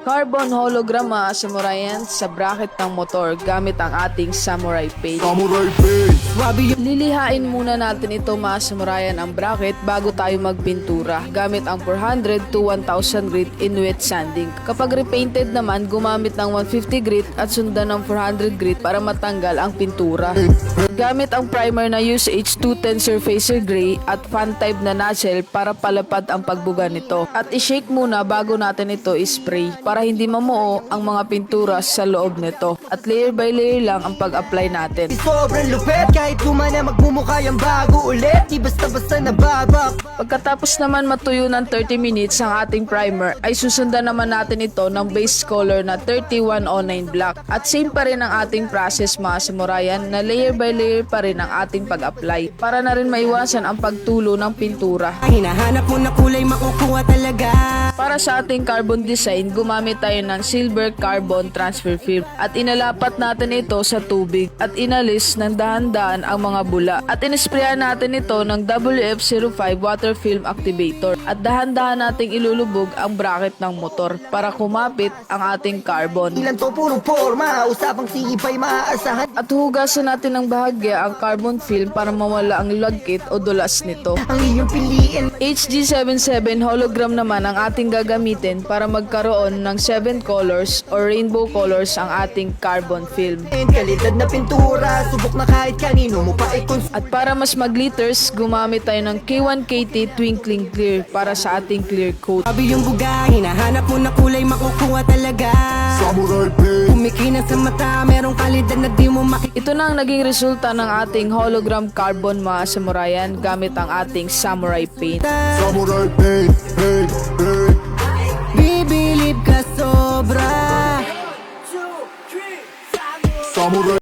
Carbon hologram mga Samurayan sa bracket ng motor gamit ang ating Samurai Paint. Lilihain muna natin ito mga Samurayan ang bracket bago tayo magpintura gamit ang 400 to 1000 grit in wet sanding. Kapag repainted naman, gumamit ng 150 grit at sundan ng 400 grit para matanggal ang pintura. Gamit ang primer na USH 210 Surfacer Gray at fan type na nozzle para palapad ang pagbuga nito. At i-shake muna bago natin ito i-spray para hindi mamuo ang mga pintura sa loob nito. At layer by layer lang ang pag-apply natin. Sobrang lupit kahit gumana magmumukha yung bago ulit. Di basta-basta nababak. Pagkatapos naman matuyo ng 30 minutes ang ating primer, ay susundan naman natin ito ng base color na 3109 black. At same pa rin ang ating process mga Samurayan na layer by layer pa rin ang ating pag-apply para na rin maiwasan ang pagtulo ng pintura. Hinahanap mo na kulay makukuha talaga. Para sa ating carbon design, gumamit tayo ng silver carbon transfer film at inalapat natin ito sa tubig at inalis ng dahan-dahan ang mga bula at inisprayan natin ito ng WF-05 water film activator at dahan-dahan nating ilulubog ang bracket ng motor para kumapit ang ating carbon. Ilan to puro forma, usapang sipay maaasahan. At hugasan natin ng bahagya ang carbon film para mawala ang lagkit o dulas nito. Ang iyong piliin. HG77 hologram naman ang ating gagamitin para magkaroon ng 7 colors or rainbow colors ang ating carbon film. Kalidad na pintura, subok na kahit kanino mo pa At para mas mag-glitters, gumamit tayo ng K1KT Twinkling Clear para sa ating clear coat. Sabi yung buga, hinahanap mo na kulay makukuha talaga. Samurai Paint. Kumikina sa mata, merong kalidad na di mo makikita. Ito na ang naging resulta ng ating hologram carbon mga Samurayan gamit ang ating Samurai Paint. Samurai Paint. Paint. Paint. Bibilib ka sobra. Samurai